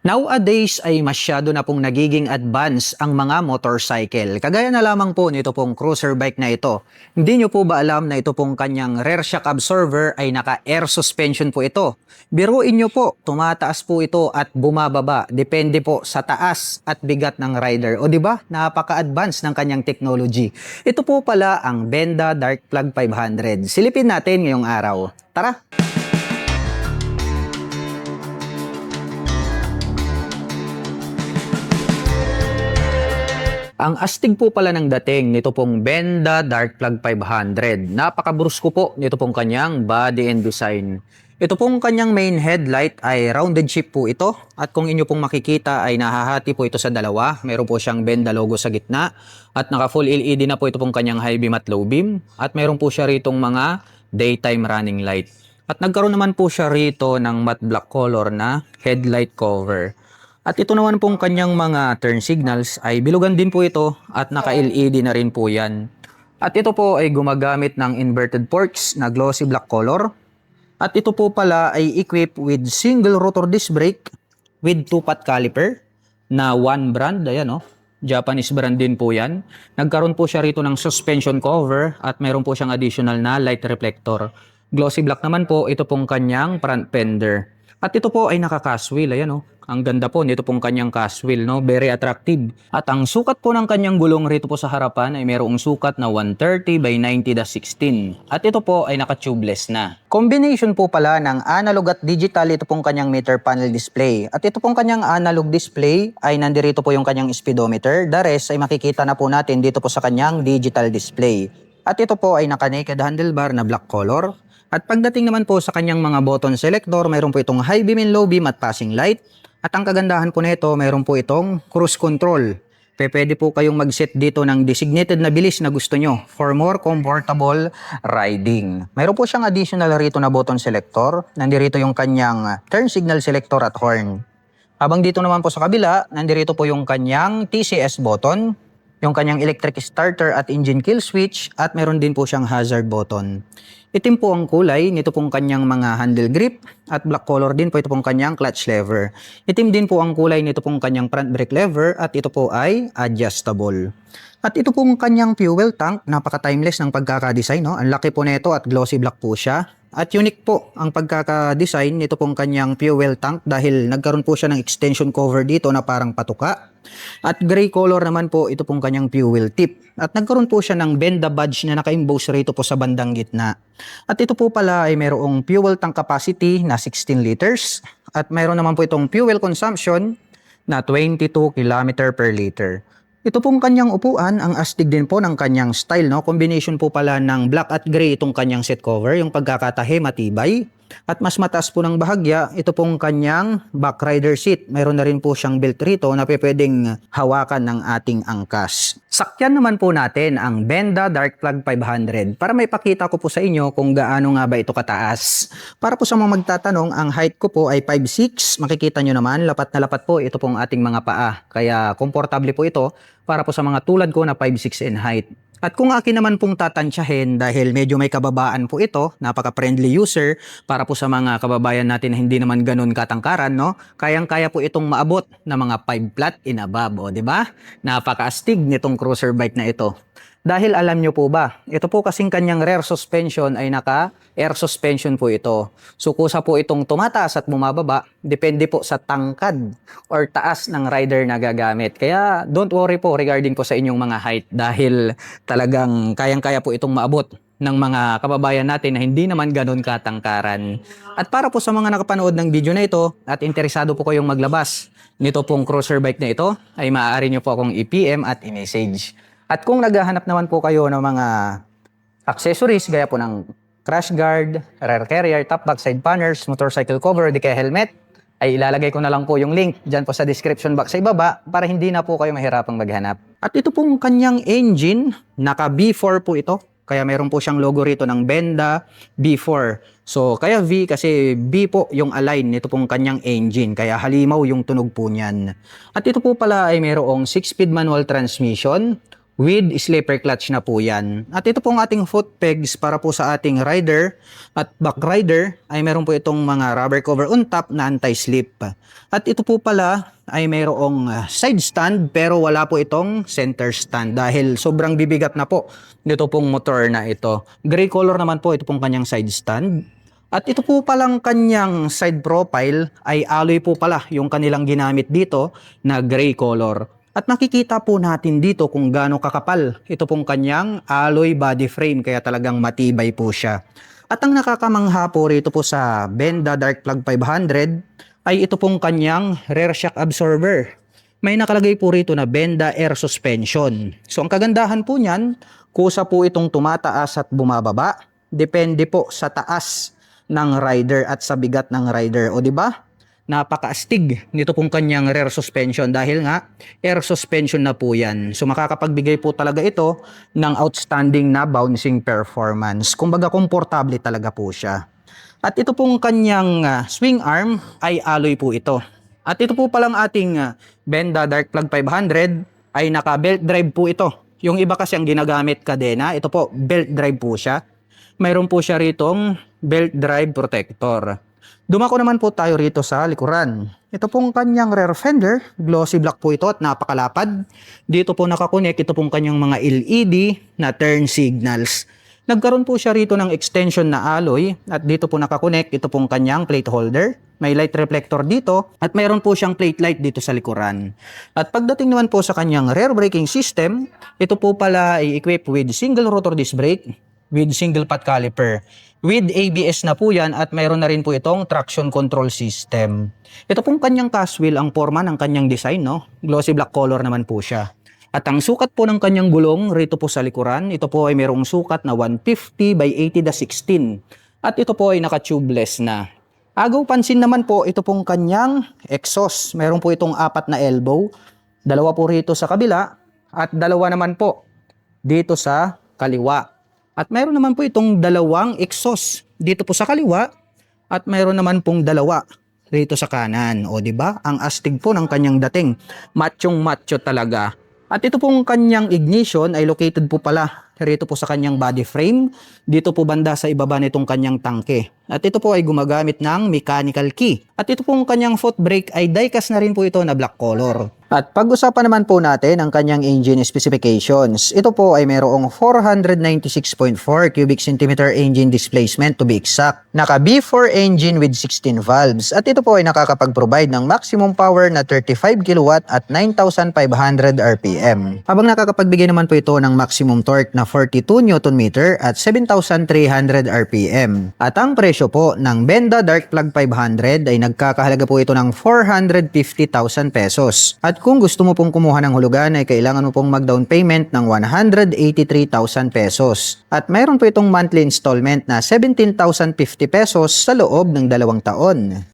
Nowadays ay masyado na pong nagiging advance ang mga motorcycle. Kagaya na lamang po nito pong cruiser bike na ito. Hindi nyo po ba alam na ito pong kanyang rear shock absorber ay naka-air suspension po ito? Biruin nyo po, tumataas po ito at bumababa. Depende po sa taas at bigat ng rider. O di ba? Napaka-advance ng kanyang technology. Ito po pala ang Benda Dark Plug 500. Silipin natin ngayong araw. Tara! Ang astig po pala ng dating nito pong Benda Dark Plug 500. Napakabrusko po nito pong kanyang body and design. Ito pong kanyang main headlight ay rounded shape po ito. At kung inyo pong makikita ay nahahati po ito sa dalawa. Meron po siyang Benda logo sa gitna. At naka full LED na po ito pong kanyang high beam at low beam. At meron po siya ritong mga daytime running light. At nagkaroon naman po siya rito ng matte black color na headlight cover. At ito naman pong kanyang mga turn signals ay bilugan din po ito at naka-LED na rin po yan. At ito po ay gumagamit ng inverted forks na glossy black color. At ito po pala ay equipped with single rotor disc brake with 2-pot caliper na one brand. Ayan, Japanese brand din po yan. Nagkaroon po siya rito ng suspension cover at meron po siyang additional na light reflector. Glossy black naman po ito pong kanyang front fender. At ito po ay naka-cast wheel. Ayan, Ang ganda po nito pong kanyang cast wheel, Very attractive. At ang sukat po ng kanyang gulong rito po sa harapan ay mayroong sukat na 130 by 90-16. At ito po ay naka-tubeless na. Combination po pala ng analog at digital ito pong kanyang meter panel display. At ito pong kanyang analog display ay nandirito po yung kanyang speedometer. The rest ay makikita na po natin dito po sa kanyang digital display. At ito po ay naka-naked handlebar na black color. At pagdating naman po sa kanyang mga button selector, mayroon po itong high beam and low beam at passing light. At ang kagandahan po nito, mayroon po itong cruise control. Pwede po kayong mag-set dito ng designated na bilis na gusto nyo for more comfortable riding. Mayroon po siyang additional rito na button selector. Nandirito yung kanyang turn signal selector at horn. Habang dito naman po sa kabila, nandirito po yung kanyang TCS button, yung kanyang electric starter at engine kill switch, at meron din po siyang hazard button. Itim po ang kulay nito pong kanyang mga handle grip at black color din po ito pong kanyang clutch lever. Itim din po ang kulay nito pong kanyang front brake lever at ito po ay adjustable. At ito pong kanyang fuel tank, napaka-timeless ng pagkakadesign, Ang laki po nito at glossy black po siya. At unique po ang pagkakadesign nito pong kanyang fuel tank dahil nagkaroon po siya ng extension cover dito na parang patuka. At gray color naman po ito pong kanyang fuel tip. At nagkaroon po siya ng Benda badge na naka-emboss rito po sa bandang gitna. At ito po pala ay mayroong fuel tank capacity na 16 liters. At mayroon naman po itong fuel consumption na 22 km per liter. Ito pong kanyang upuan, ang astig din po ng kanyang style, Combination po pala ng black at gray itong kanyang seat cover, yung pagkakatahi matibay. At mas mataas po ng bahagya, ito pong kanyang back rider seat. Mayroon na rin po siyang belt rito na pwedeng hawakan ng ating angkas. Sakyan naman po natin ang Benda Dark Plug 500 para may pakita ko po sa inyo kung gaano nga ba ito kataas. Para po sa mga magtatanong, ang height ko po ay 5'6". Makikita nyo naman, lapat na lapat po ito pong ating mga paa. Kaya komportable po ito para po sa mga tulad ko na 5'6" in height. At kung akin naman pong tatansyahin dahil medyo may kababaan po ito, napaka-friendly user para po sa mga kababayan natin na hindi naman ganun katangkaran, Kayang-kaya po itong maabot na mga 5 flat in above, di ba? Napaka-astig nitong cruiser bike na ito. Dahil alam nyo po ba, ito po kasing kanyang rear suspension ay naka-air suspension po ito. So kusa po itong tumataas at bumababa, depende po sa tangkad or taas ng rider na gagamit. Kaya don't worry po regarding po sa inyong mga height dahil talagang kayang-kaya po itong maabot ng mga kababayan natin na hindi naman ganun katangkaran. At para po sa mga nakapanood ng video na ito at interesado po kayong maglabas nito pong cruiser bike na ito, ay maaari nyo po akong i-PM at i-message. At kung naghahanap naman po kayo ng mga accessories gaya po ng crash guard, rear carrier, top back, side panners, motorcycle cover, di kaya helmet, ay ilalagay ko na lang po yung link dyan po sa description box sa ibaba para hindi na po kayo mahirapang maghanap. At ito pong kanyang engine, naka B4 po ito. Kaya meron po siyang logo rito ng Benda B4. So kaya V kasi B po yung align nito pong kanyang engine. Kaya halimaw yung tunog po niyan. At ito po pala ay mayroong 6-speed manual transmission, with slipper clutch na po yan. At ito pong ating foot pegs para po sa ating rider at back rider ay meron po itong mga rubber cover on top na anti-slip. At ito po pala ay mayroong side stand pero wala po itong center stand dahil sobrang bibigat na po nito pong motor na ito. Gray color naman po ito pong kanyang side stand. At ito po palang kanyang side profile ay alloy po pala yung kanilang ginamit dito na gray color. At nakikita po natin dito kung gaano kakapal ito pong kanyang alloy body frame kaya talagang matibay po siya. At ang nakakamangha po rito po sa Benda Dark Plug 500 ay ito pong kanyang rear shock absorber. May nakalagay po rito na Benda air suspension. So ang kagandahan po niyan, kusa po itong tumataas at bumababa. Depende po sa taas ng rider at sa bigat ng rider. O di ba? Napakaastig nito pong kanyang rear suspension dahil nga air suspension na po yan. So makakapagbigay po talaga ito ng outstanding na bouncing performance. Kumbaga komportable talaga po siya. At ito pong kanyang swing arm ay alloy po ito. At ito po palang ating Benda Dark Plug 500 ay naka belt drive po ito. Yung iba kasi ang ginagamit kadena, ito po belt drive po siya. Mayroon po siya ritong belt drive protector. Dumako naman po tayo rito sa likuran. Ito pong kanyang rear fender, glossy black po ito at napakalapad. Dito po nakakonek ito pong kanyang mga LED na turn signals. Nagkaroon po siya rito ng extension na alloy at dito po nakakonek ito pong kanyang plate holder. May light reflector dito at mayroon po siyang plate light dito sa likuran. At pagdating naman po sa kanyang rear braking system, ito po pala ay equipped with single rotor disc brake with single pot caliper. With ABS na po yan at mayroon na rin po itong traction control system. Ito pong kanyang cast wheel ang forma ng kanyang design, no? Glossy black color naman po siya. At ang sukat po ng kanyang gulong rito po sa likuran, ito po ay mayroong sukat na 150 by 80/16. At ito po ay naka-tubeless na. Agaw pansin naman po ito pong kanyang exhaust. Mayroon po itong 4 na elbow. Dalawa po rito sa kabila at dalawa naman po dito sa kaliwa. At mayroon naman po itong dalawang exhaust dito po sa kaliwa at mayroon naman pong dalawa rito sa kanan. O di ba? Ang astig po ng kanyang dating. Machong macho talaga. At ito pong kanyang ignition ay located po pala rito po sa kanyang body frame. Dito po banda sa ibaba nitong kanyang tangke. At ito po ay gumagamit ng mechanical key. At ito pong kanyang foot brake ay die-cast na rin po ito na black color. At pag-usapan naman po natin ang kanyang engine specifications. Ito po ay mayroong 496.4 cubic centimeter engine displacement to be exact. Naka B4 engine with 16 valves. At ito po ay nakakapag-provide ng maximum power na 35 kW at 9,500 RPM. Habang nakakapagbigay naman po ito ng maximum torque na 42 Nm at 7,300 RPM. At ang presyo po ng Benda Dark Plug 500 ay nagkakahalaga po ito ng 450,000 pesos. At kung gusto mo pong kumuha ng hulugan ay kailangan mo pong mag-down payment ng 183,000 pesos. At mayroon po itong monthly installment na 17,050 pesos sa loob ng 2 taon.